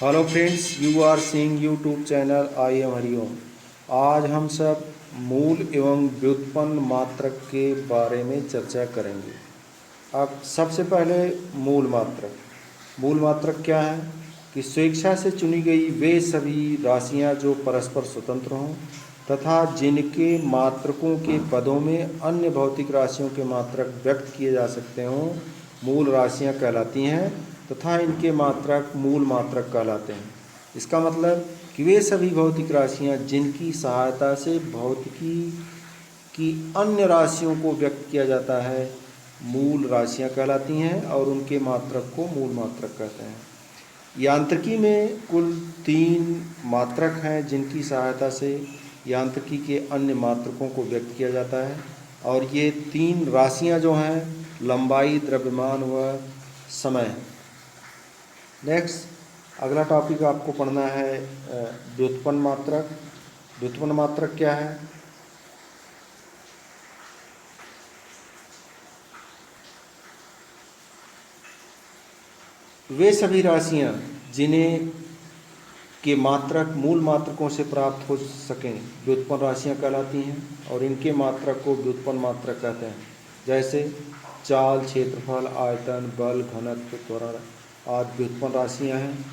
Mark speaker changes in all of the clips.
Speaker 1: Hello friends, you are seeing YouTube channel I am Hariom. आज हम सब मूल एवं व्युत्पन्न मात्रक के बारे में चर्चा करेंगे। अब सबसे पहले मूल मात्रक क्या है कि स्वेच्छा से चुनी गई वे सभी राशियां जो परस्पर स्वतंत्र हों तथा जिनके मात्रकों के पदों में अन्य भौतिक राशियों के मात्रक व्यक्त किए जा सकते हों मूल राशियां कहलाती हैं तथा इनके मात्रक मूल मात्रक कहलाते हैं। इसका मतलब कि वे सभी भौतिक राशियां जिनकी सहायता से भौतिकी की अन्य राशियों को व्यक्त किया जाता है मूल राशियां कहलाती हैं और उनके मात्रक को मूल मात्रक कहते हैं। यांत्रिकी में कुल 3 मात्रक हैं जिनकी सहायता से यांत्रिकी के अन्य मात्रकों को व्यक्त किया जाता है और ये 3 राशियां जो हैं लंबाई, द्रव्यमान व समय। नेक्स्ट अगला टॉपिक आपको पढ़ना है व्युत्पन्न मात्रक। व्युत्पन्न मात्रक क्या है? वे सभी राशियां जिन्हें के मात्रक मूल मात्रकों से प्राप्त हो सकें व्युत्पन्न राशियां कहलाती हैं और इनके मात्रक को व्युत्पन्न मात्रक कहते हैं। जैसे चाल, क्षेत्रफल, आयतन, बल, घनत्व, त्वरण आदि व्युत्पन्न राशियां हैं।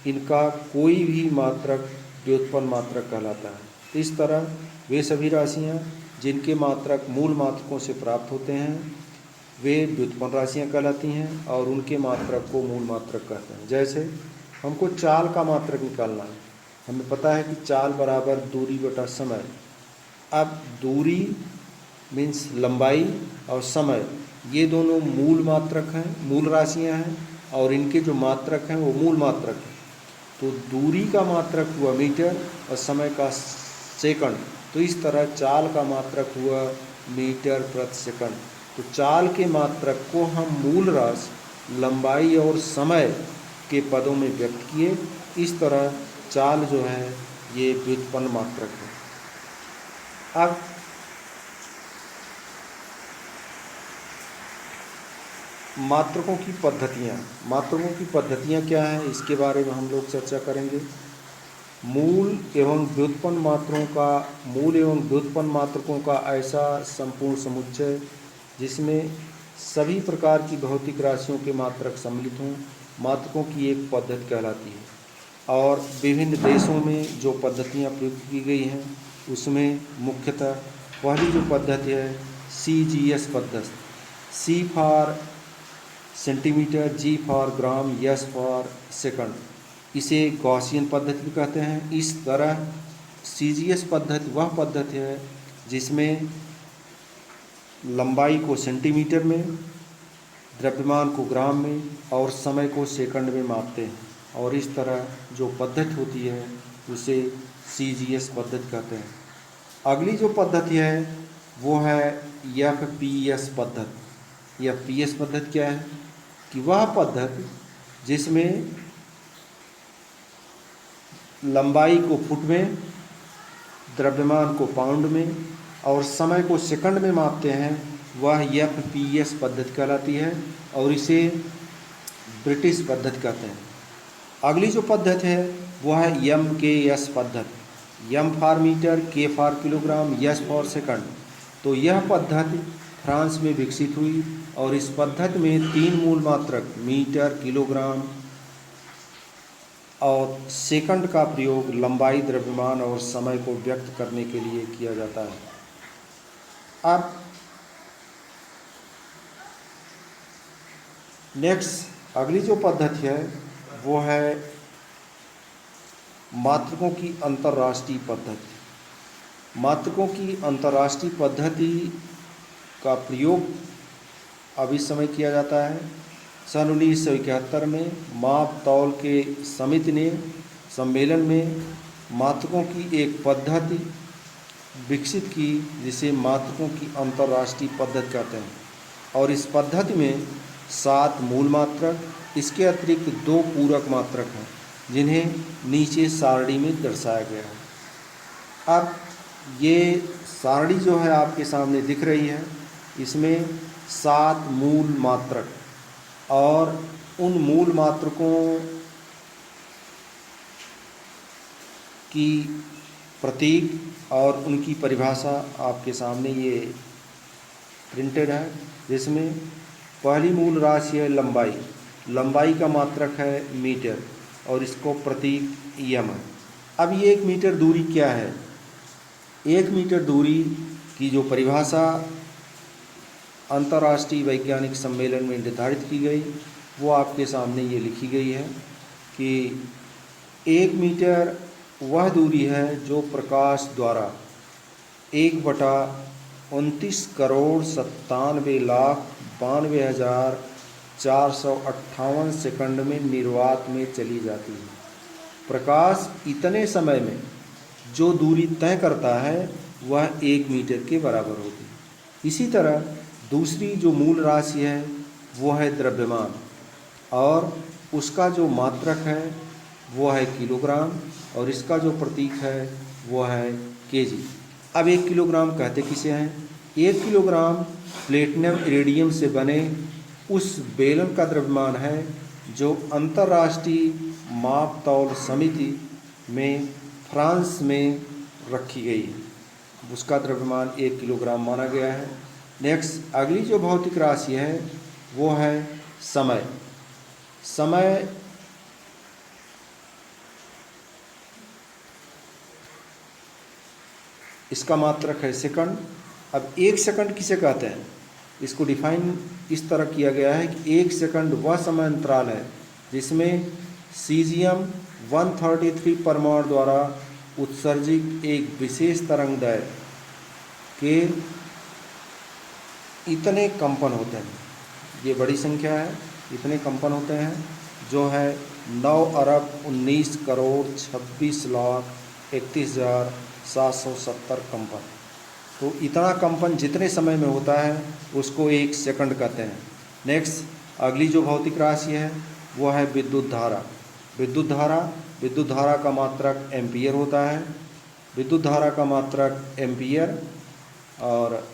Speaker 1: इनका कोई भी मात्रक व्युत्पन्न मात्रक कहलाता है। इस तरह वे सभी राशियां जिनके मात्रक मूल मात्रकों से प्राप्त होते हैं वे व्युत्पन्न राशियां कहलाती हैं और उनके मात्रक को मूल मात्रक कहते हैं। जैसे हमको चाल का मात्रक निकालना है। हमें पता है कि चाल बराबर दूरी बटा समय। अब दूरी मीन्स लंबाई और समय, ये दोनों मूल मात्रक हैं, मूल राशियां हैं और इनके जो मात्रक हैं वो मूल मात्रक हैं। तो दूरी का मात्रक हुआ मीटर और समय का सेकंड। तो इस तरह चाल का मात्रक हुआ मीटर प्रति सेकंड। तो चाल के मात्रक को हम मूल राशि, लंबाई और समय के पदों में व्यक्त किए। इस तरह चाल जो है ये व्युत्पन्न मात्रक है। अब मात्रकों की पद्धतियाँ क्या हैं इसके बारे में हम लोग चर्चा करेंगे। मूल एवं व्युत्पन्न मात्रकों का ऐसा संपूर्ण समुच्चय जिसमें सभी प्रकार की भौतिक राशियों के मात्रक सम्मिलित हों मात्रकों की एक पद्धति कहलाती है। और विभिन्न देशों में जो पद्धतियाँ प्रयुक्त की गई हैं उसमें मुख्यतः पहली जो पद्धति है CGS पद्धति, C for centimetre, G for gram, S for second, इसे गॉसियन पद्धति भी कहते हैं। इस तरह CGS पद्धति वह पद्धति है जिसमें लंबाई को सेंटीमीटर में, द्रव्यमान को ग्राम में और समय को सेकंड में मापते हैं और इस तरह जो पद्धति होती है उसे CGS पद्धति कहते हैं। अगली जो पद्धति है वो है FPS पद्धति। FPS पद्धति क्या है कि वह पद्धति जिसमें लंबाई को फुट में, द्रव्यमान को पाउंड में और समय को सेकंड में मापते हैं वह FPS पद्धति कहलाती है और इसे ब्रिटिश पद्धति कहते हैं। अगली जो पद्धति है वह है MKS पद्धति। M for metre, K for kilogram, S for second. तो यह पद्धति फ्रांस में विकसित हुई और इस पद्धति में 3 मूल मात्रक मीटर, किलोग्राम और सेकंड का प्रयोग लंबाई, द्रव्यमान और समय को व्यक्त करने के लिए किया जाता है। अब नेक्स्ट अगली जो पद्धति है वो है मात्रकों की अंतर्राष्ट्रीय पद्धति। मात्रकों की अंतर्राष्ट्रीय पद्धति का प्रयोग अब इस समय किया जाता है। सन 1971 में माप तौल के समिति ने सम्मेलन में मात्रकों की एक पद्धति विकसित की जिसे मात्रकों की अंतर्राष्ट्रीय पद्धति कहते हैं और इस पद्धति में 7 मूल मात्रक, इसके अतिरिक्त 2 पूरक मात्रक हैं जिन्हें नीचे सारणी में दर्शाया गया है। अब ये सारणी जो है आपके सामने दिख रही है, इसमें 7 मूल मात्रक और उन मूल मात्रकों की प्रतीक और उनकी परिभाषा आपके सामने ये प्रिंटेड है, जिसमें पहली मूल राशि है लंबाई। लंबाई का मात्रक है मीटर और इसको प्रतीक यम है। अब ये 1 मीटर दूरी क्या है? 1 मीटर दूरी की जो परिभाषा अंतर्राष्ट्रीय वैज्ञानिक सम्मेलन में निर्धारित की गई वो आपके सामने ये लिखी गई है कि 1 मीटर वह दूरी है जो प्रकाश द्वारा 1/29,97,92,458 सेकंड में निर्वात में चली जाती है। प्रकाश इतने समय में जो दूरी तय करता है वह 1 मीटर के बराबर होगी। इसी तरह दूसरी जो मूल राशि है वो है द्रव्यमान और उसका जो मात्रक है वो है किलोग्राम और इसका जो प्रतीक है वो है केजी। अब 1 किलोग्राम कहते किसे हैं? 1 किलोग्राम प्लेटिनम इरिडियम से बने उस बेलन का द्रव्यमान है जो अंतर्राष्ट्रीय माप तौल समिति में फ्रांस में रखी गई है, उसका द्रव्यमान 1 किलोग्राम माना गया है। नेक्स्ट अगली जो भौतिक राशि है वो है समय। समय इसका मात्रक है सेकंड। अब 1 सेकंड किसे कहते हैं? इसको डिफाइन इस तरह किया गया है कि 1 सेकंड वह समय अंतराल है जिसमें सीजियम 133 परमाणु द्वारा उत्सर्जित एक विशेष तरंगदैर्घ्य के इतने कंपन होते हैं। ये बड़ी संख्या है, इतने कंपन होते हैं जो है 9,19,26,31,770 कंपन। तो इतना कंपन जितने समय में होता है उसको 1 सेकंड कहते हैं। नेक्स्ट अगली जो भौतिक राशि है वो है विद्युत धारा। विद्युत धारा का मात्रक एम्पियर होता है। विद्युत धारा का मात्रक एम्पियर और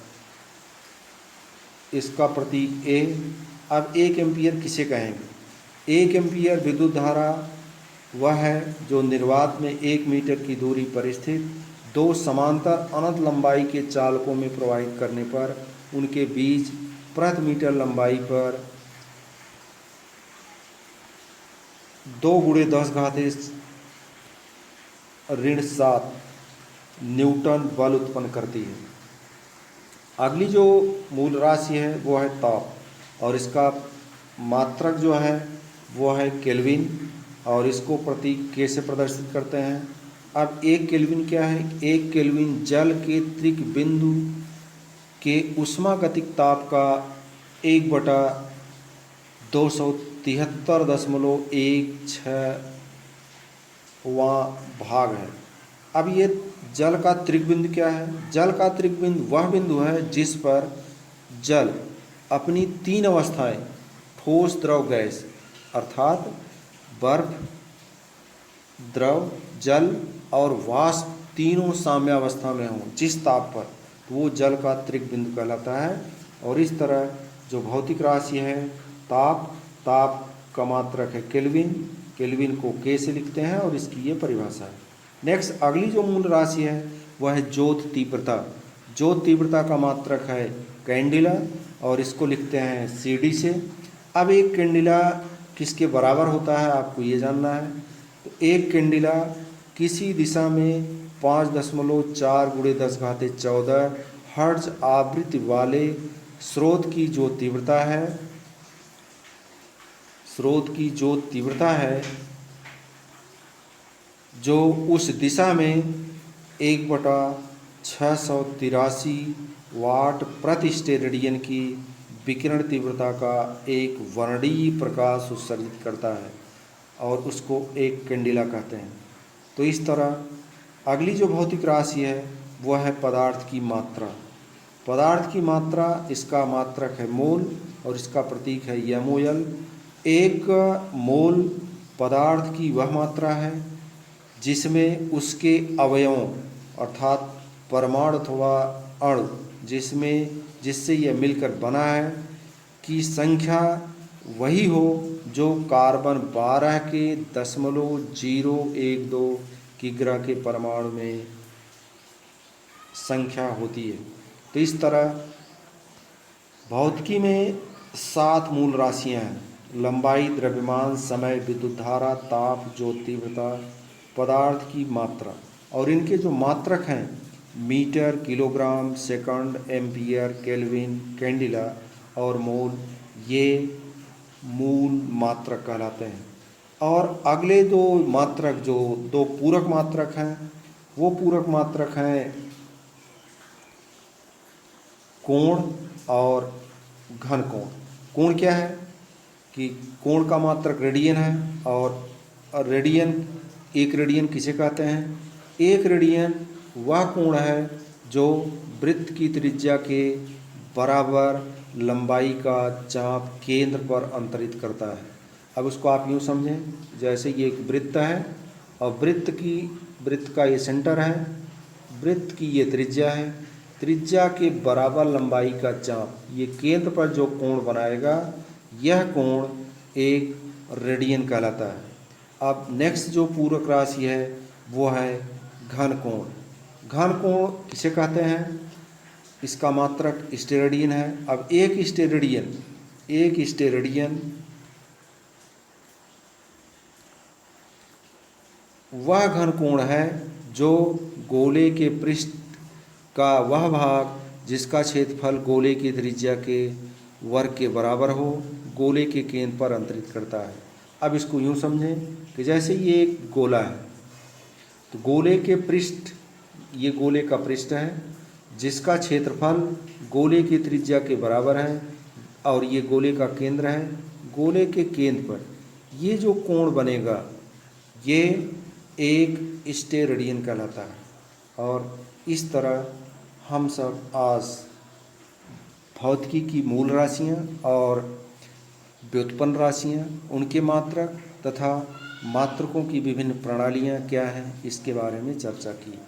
Speaker 1: इसका प्रतीक ए। अब 1 एम्पियर किसे कहेंगे? 1 एम्पियर विद्युत धारा वह है जो निर्वात में 1 मीटर की दूरी पर स्थित 2 समांतर अनंत लंबाई के चालकों में प्रवाहित करने पर उनके बीच प्रति मीटर लंबाई पर 2 × 10⁻⁷ न्यूटन बल उत्पन्न करती है। अगली जो मूल राशि है वो है ताप और इसका मात्रक जो है वो है केल्विन और इसको प्रतीक के से प्रदर्शित करते हैं। अब 1 केल्विन क्या है? 1 केल्विन जल के त्रिक बिंदु के उष्मागतिक ताप का 1/273.16वां भाग है। अब ये जल का त्रिक बिंदु क्या है? जल का त्रिक बिंदु वह बिंदु है जिस पर जल अपनी 3 अवस्थाएं ठोस, द्रव, गैस अर्थात बर्फ, द्रव, जल और वाष्प तीनों साम्यावस्था में हों जिस ताप पर, तो वो जल का त्रिक बिंदु कहलाता है। और इस तरह जो भौतिक राशि है ताप का मात्रक है केल्विन को के से लिखते हैं और इसकी ये परिभाषा है। नेक्स्ट अगली जो मूल राशि है वह है ज्योत तीव्रता का मात्रक है कैंडिला और इसको लिखते हैं CD से। अब 1 कैंडिला किसके बराबर होता है आपको ये जानना है। तो 1 कैंडिला किसी दिशा में 5.4 × 10⁻14 हर्ट्ज आवृत्ति वाले स्रोत की जो तीव्रता है जो उस दिशा में 1/683 वाट प्रति स्टेरेडियन की विकिरण तीव्रता का एक वर्णीय प्रकाश उत्सर्जित करता है और उसको 1 कैंडिला कहते हैं। तो इस तरह अगली जो भौतिक राशि है वह है पदार्थ की मात्रा इसका मात्रक है मोल और इसका प्रतीक है MOL। 1 मोल पदार्थ की वह मात्रा है जिसमें उसके अवयवों अर्थात परमाणु अथवा अणु जिससे यह मिलकर बना है की संख्या वही हो जो कार्बन 12 के 0.012 कि ग्रह के परमाणु में संख्या होती है। तो इस तरह भौतिकी में 7 मूल राशियां हैं: लंबाई, द्रव्यमान, समय, विद्युत धारा, ताप, ज्योति तीव्रता, पदार्थ की मात्रा। और इनके जो मात्रक हैं metre, kilogram, second, ampere, kelvin, candela और मोल, ये मूल मात्रक कहलाते हैं। और अगले दो मात्रक, जो 2 पूरक मात्रक हैं, वो पूरक मात्रक हैं कोण और घन कोण। कोण क्या है कि कोण का मात्रक रेडियन है, और रेडियन, एक रेडियन किसे कहते हैं? एक रेडियन वह कोण है जो वृत्त की त्रिज्या के बराबर लंबाई का चाप केंद्र पर अंतरित करता है। अब उसको आप यूँ समझें, जैसे ये एक वृत्त है और वृत्त का ये सेंटर है, वृत्त की ये त्रिज्या है, त्रिज्या के बराबर लंबाई का चाप, ये केंद्र पर जो कोण बनाएगा, यह कोण एक रेडियन कहलाता है। अब नेक्स्ट जो पूरक राशि है वो है घन कोण। घन कोण किसे कहते हैं? इसका मात्रक स्टेरेडियन है। अब एक स्टेरेडियन वह घन कोण है जो गोले के पृष्ठ का वह भाग जिसका क्षेत्रफल गोले की त्रिज्या के वर्ग के बराबर हो, गोले के केंद्र पर अंतरित करता है। अब इसको यूँ समझें कि जैसे ये एक गोला है, तो गोले के पृष्ठ, ये गोले का पृष्ठ है जिसका क्षेत्रफल गोले की त्रिज्या के बराबर है, और ये गोले का केंद्र है। गोले के केंद्र पर ये जो कोण बनेगा ये एक स्टेरेडियन कहलाता है। और इस तरह हम सब आज भौतिकी की मूल राशियाँ और व्युत्पन्न राशियाँ, उनके मात्रक तथा मात्रकों की विभिन्न प्रणालियाँ क्या हैं, इसके बारे में चर्चा की।